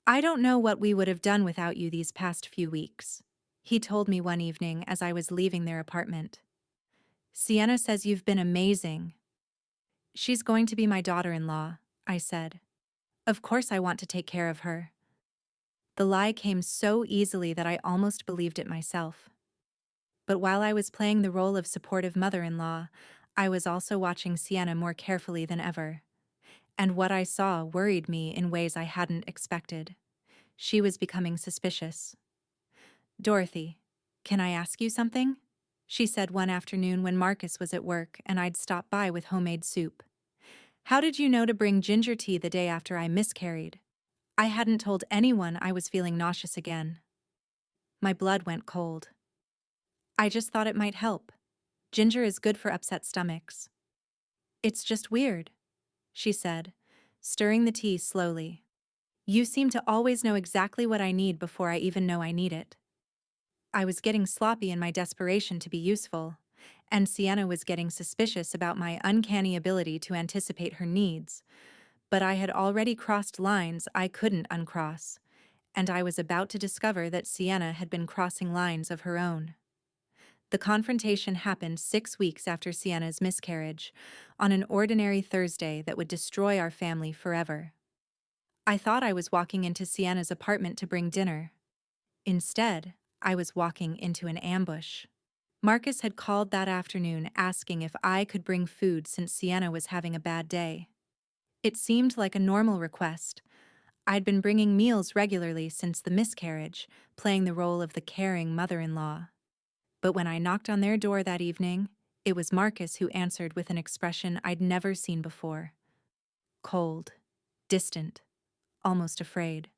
"I don't know what we would have done without you these past few weeks," he told me one evening as I was leaving their apartment. "Sienna says you've been amazing." "She's going to be my daughter-in-law," I said. "Of course I want to take care of her." The lie came so easily that I almost believed it myself. But while I was playing the role of supportive mother-in-law, I was also watching Sienna more carefully than ever. And what I saw worried me in ways I hadn't expected. She was becoming suspicious. "Dorothy, can I ask you something?" she said one afternoon when Marcus was at work and I'd stopped by with homemade soup. "How did you know to bring ginger tea the day after I miscarried?" I hadn't told anyone I was feeling nauseous again. My blood went cold. I just thought it might help. Ginger is good for upset stomachs. It's just weird, she said, stirring the tea slowly. You seem to always know exactly what I need before I even know I need it. I was getting sloppy in my desperation to be useful, and Sienna was getting suspicious about my uncanny ability to anticipate her needs, but I had already crossed lines I couldn't uncross, and I was about to discover that Sienna had been crossing lines of her own. The confrontation happened 6 weeks after Sienna's miscarriage, on an ordinary Thursday that would destroy our family forever. I thought I was walking into Sienna's apartment to bring dinner. Instead, I was walking into an ambush. Marcus had called that afternoon asking if I could bring food since Sienna was having a bad day. It seemed like a normal request. I'd been bringing meals regularly since the miscarriage, playing the role of the caring mother-in-law. But when I knocked on their door that evening, it was Marcus who answered with an expression I'd never seen before. Cold, distant, almost afraid.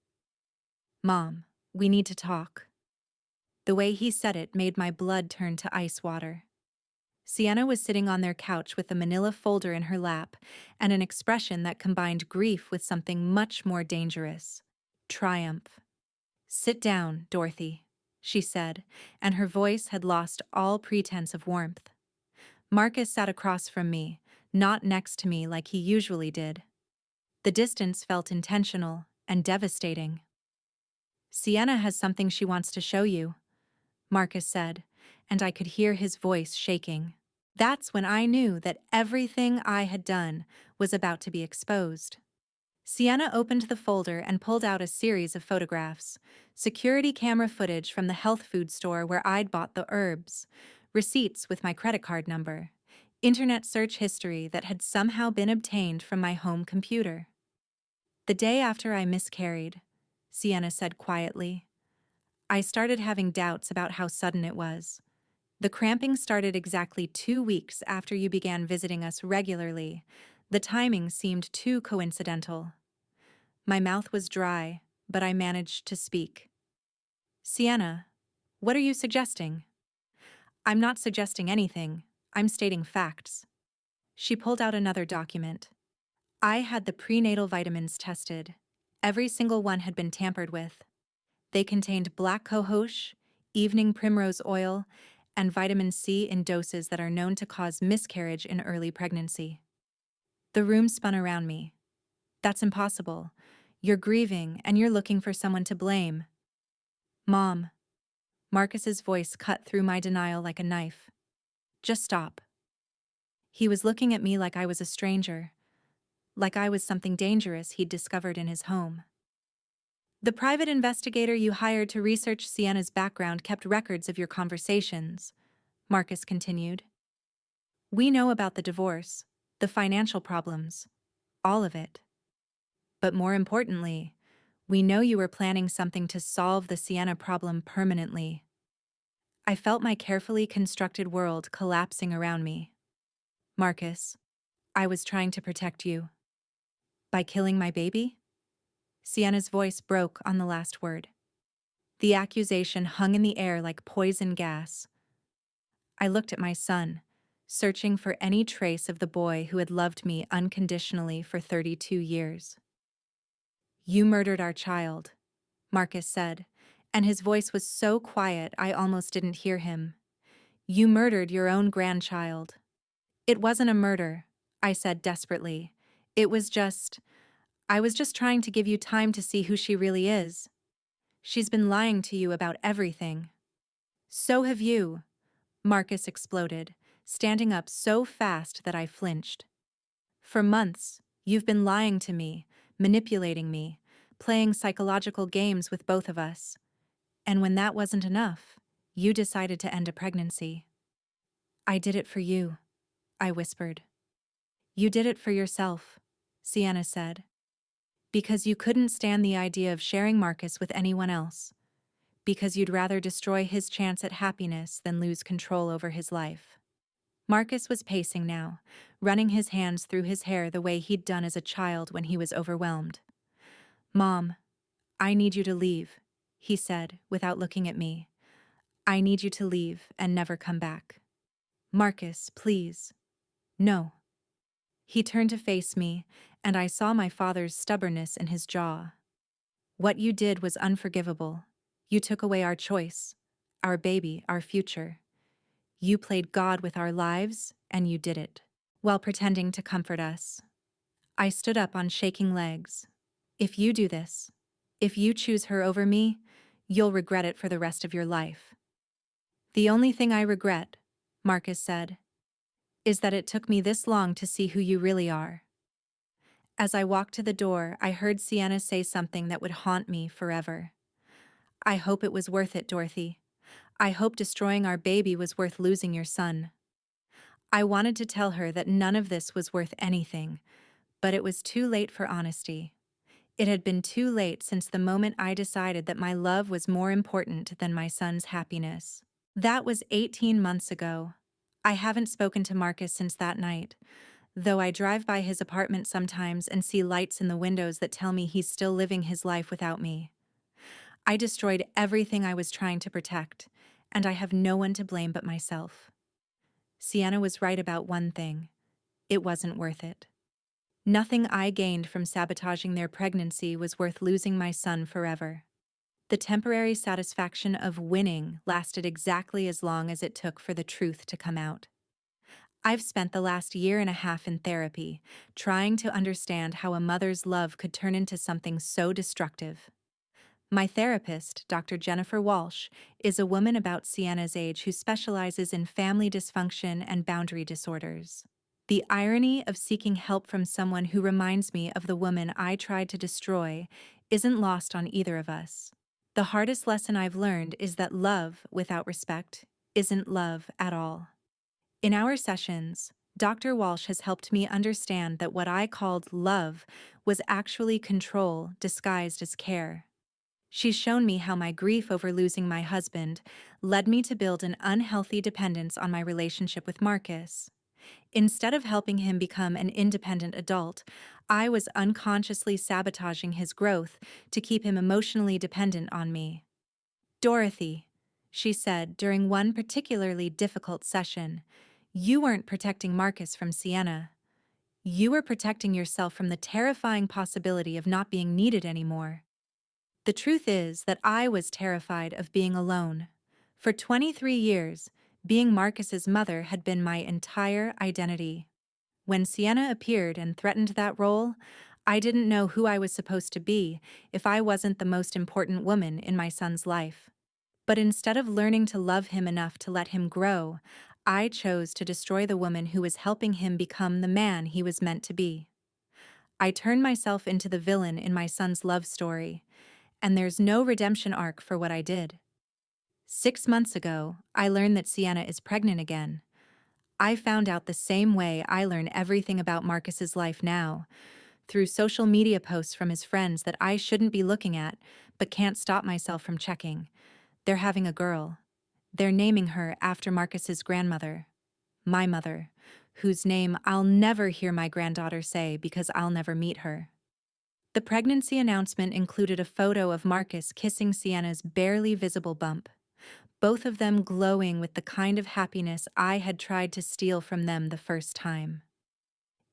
"Mom, we need to talk." The way he said it made my blood turn to ice water. Sienna was sitting on their couch with a manila folder in her lap and an expression that combined grief with something much more dangerous: triumph. "Sit down, Dorothy," she said, and her voice had lost all pretense of warmth. Marcus sat across from me, not next to me like he usually did. The distance felt intentional and devastating. "Sienna has something she wants to show you," Marcus said, and I could hear his voice shaking. That's when I knew that everything I had done was about to be exposed. Sienna opened the folder and pulled out a series of photographs: security camera footage from the health food store where I'd bought the herbs, receipts with my credit card number, internet search history that had somehow been obtained from my home computer. "The day after I miscarried," Sienna said quietly, "I started having doubts about how sudden it was. The cramping started exactly 2 weeks after you began visiting us regularly. The timing seemed too coincidental." My mouth was dry, but I managed to speak. "Sienna, what are you suggesting?" "I'm not suggesting anything. I'm stating facts." She pulled out another document. I had the prenatal vitamins tested. Every single one had been tampered with. They contained black cohosh, evening primrose oil, and vitamin C in doses that are known to cause miscarriage in early pregnancy. The room spun around me. "That's impossible. You're grieving, and you're looking for someone to blame." "Mom." Marcus's voice cut through my denial like a knife. "Just stop." He was looking at me like I was a stranger, like I was something dangerous he'd discovered in his home. "The private investigator you hired to research Sienna's background kept records of your conversations," Marcus continued. "We know about the divorce, the financial problems, all of it. But more importantly, we know you were planning something to solve the Sienna problem permanently." I felt my carefully constructed world collapsing around me. "Marcus, I was trying to protect you." "By killing my baby?" Sienna's voice broke on the last word. The accusation hung in the air like poison gas. I looked at my son, searching for any trace of the boy who had loved me unconditionally for 32 years. "You murdered our child," Marcus said, and his voice was so quiet I almost didn't hear him. "You murdered your own grandchild." "It wasn't a murder," I said desperately. I was just trying to give you time to see who she really is. She's been lying to you about everything." "So have you," Marcus exploded, standing up so fast that I flinched. "For months, you've been lying to me, manipulating me, playing psychological games with both of us. And when that wasn't enough, you decided to end a pregnancy." "I did it for you," I whispered. "You did it for yourself," Sienna said. "Because you couldn't stand the idea of sharing Marcus with anyone else. Because you'd rather destroy his chance at happiness than lose control over his life." Marcus was pacing now, running his hands through his hair the way he'd done as a child when he was overwhelmed. "Mom, I need you to leave," he said, without looking at me. I need you to leave and never come back. Marcus, please. No. He turned to face me, and I saw my father's stubbornness in his jaw. What you did was unforgivable. You took away our choice, our baby, our future. You played God with our lives, and you did it, while pretending to comfort us. I stood up on shaking legs. If you do this, if you choose her over me, you'll regret it for the rest of your life. The only thing I regret, Marcus said, is that it took me this long to see who you really are. As I walked to the door, I heard Sienna say something that would haunt me forever. I hope it was worth it, Dorothy. I hope destroying our baby was worth losing your son. I wanted to tell her that none of this was worth anything, but it was too late for honesty. It had been too late since the moment I decided that my love was more important than my son's happiness. That was 18 months ago. I haven't spoken to Marcus since that night, though I drive by his apartment sometimes and see lights in the windows that tell me he's still living his life without me. I destroyed everything I was trying to protect, and I have no one to blame but myself. Sienna was right about one thing. It wasn't worth it. Nothing I gained from sabotaging their pregnancy was worth losing my son forever. The temporary satisfaction of winning lasted exactly as long as it took for the truth to come out. I've spent the last year and a half in therapy, trying to understand how a mother's love could turn into something so destructive. My therapist, Dr. Jennifer Walsh, is a woman about Sienna's age who specializes in family dysfunction and boundary disorders. The irony of seeking help from someone who reminds me of the woman I tried to destroy isn't lost on either of us. The hardest lesson I've learned is that love without respect isn't love at all. In our sessions, Dr. Walsh has helped me understand that what I called love was actually control disguised as care. She's shown me how my grief over losing my husband led me to build an unhealthy dependence on my relationship with Marcus. Instead of helping him become an independent adult, I was unconsciously sabotaging his growth to keep him emotionally dependent on me. Dorothy, she said during one particularly difficult session, you weren't protecting Marcus from Sienna. You were protecting yourself from the terrifying possibility of not being needed anymore. The truth is that I was terrified of being alone. For 23 years, being Marcus's mother had been my entire identity. When Sienna appeared and threatened that role, I didn't know who I was supposed to be if I wasn't the most important woman in my son's life. But instead of learning to love him enough to let him grow, I chose to destroy the woman who was helping him become the man he was meant to be. I turned myself into the villain in my son's love story, and there's no redemption arc for what I did. 6 months ago, I learned that Sienna is pregnant again. I found out the same way I learn everything about Marcus's life now, through social media posts from his friends that I shouldn't be looking at, but can't stop myself from checking. They're having a girl. They're naming her after Marcus's grandmother, my mother, whose name I'll never hear my granddaughter say because I'll never meet her. The pregnancy announcement included a photo of Marcus kissing Sienna's barely visible bump, both of them glowing with the kind of happiness I had tried to steal from them the first time.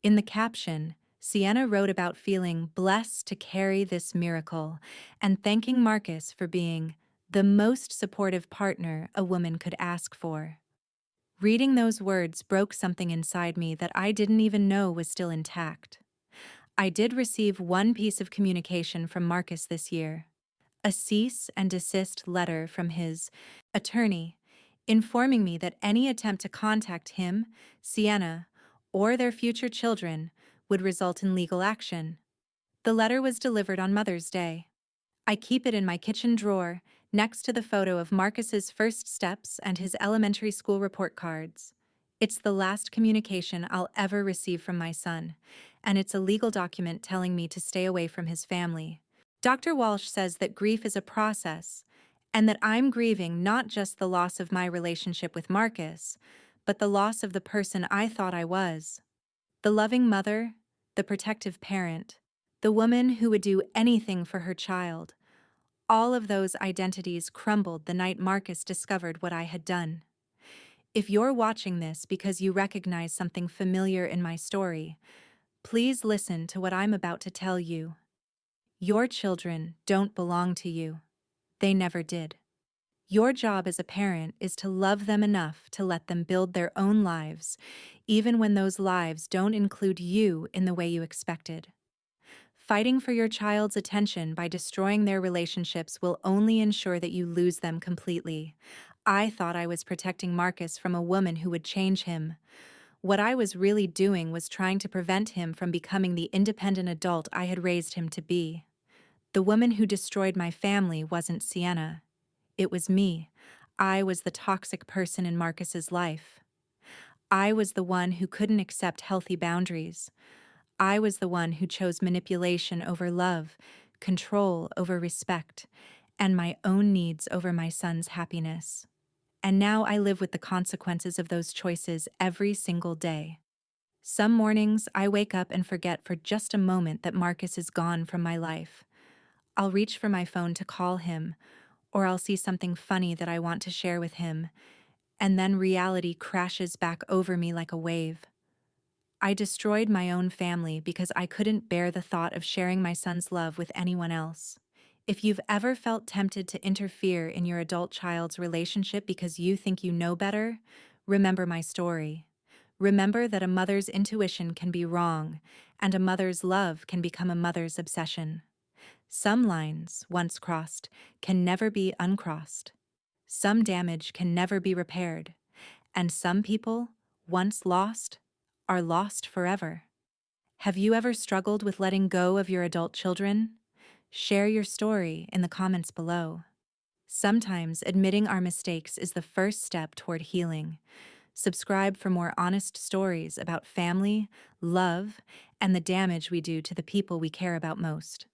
In the caption, Sienna wrote about feeling blessed to carry this miracle and thanking Marcus for being the most supportive partner a woman could ask for. Reading those words broke something inside me that I didn't even know was still intact. I did receive one piece of communication from Marcus this year, a cease and desist letter from his attorney, informing me that any attempt to contact him, Sienna, or their future children would result in legal action. The letter was delivered on Mother's Day. I keep it in my kitchen drawer, next to the photo of Marcus's first steps and his elementary school report cards. It's the last communication I'll ever receive from my son, and it's a legal document telling me to stay away from his family. Dr. Walsh says that grief is a process, and that I'm grieving not just the loss of my relationship with Marcus, but the loss of the person I thought I was. The loving mother, the protective parent, the woman who would do anything for her child, All of those identities crumbled the night Marcus discovered what I had done. If you're watching this because you recognize something familiar in my story, please listen to what I'm about to tell you. Your children don't belong to you. They never did. Your job as a parent is to love them enough to let them build their own lives, even when those lives don't include you in the way you expected. Fighting for your child's attention by destroying their relationships will only ensure that you lose them completely. I thought I was protecting Marcus from a woman who would change him. What I was really doing was trying to prevent him from becoming the independent adult I had raised him to be. The woman who destroyed my family wasn't Sienna. It was me. I was the toxic person in Marcus's life. I was the one who couldn't accept healthy boundaries. I was the one who chose manipulation over love, control over respect, and my own needs over my son's happiness. And now I live with the consequences of those choices every single day. Some mornings I wake up and forget for just a moment that Marcus is gone from my life. I'll reach for my phone to call him, or I'll see something funny that I want to share with him, and then reality crashes back over me like a wave. I destroyed my own family because I couldn't bear the thought of sharing my son's love with anyone else. If you've ever felt tempted to interfere in your adult child's relationship because you think you know better, remember my story. Remember that a mother's intuition can be wrong, and a mother's love can become a mother's obsession. Some lines, once crossed, can never be uncrossed. Some damage can never be repaired. And some people, once lost, are lost forever. Have you ever struggled with letting go of your adult children? Share your story in the comments below. Sometimes admitting our mistakes is the first step toward healing. Subscribe for more honest stories about family, love, and the damage we do to the people we care about most.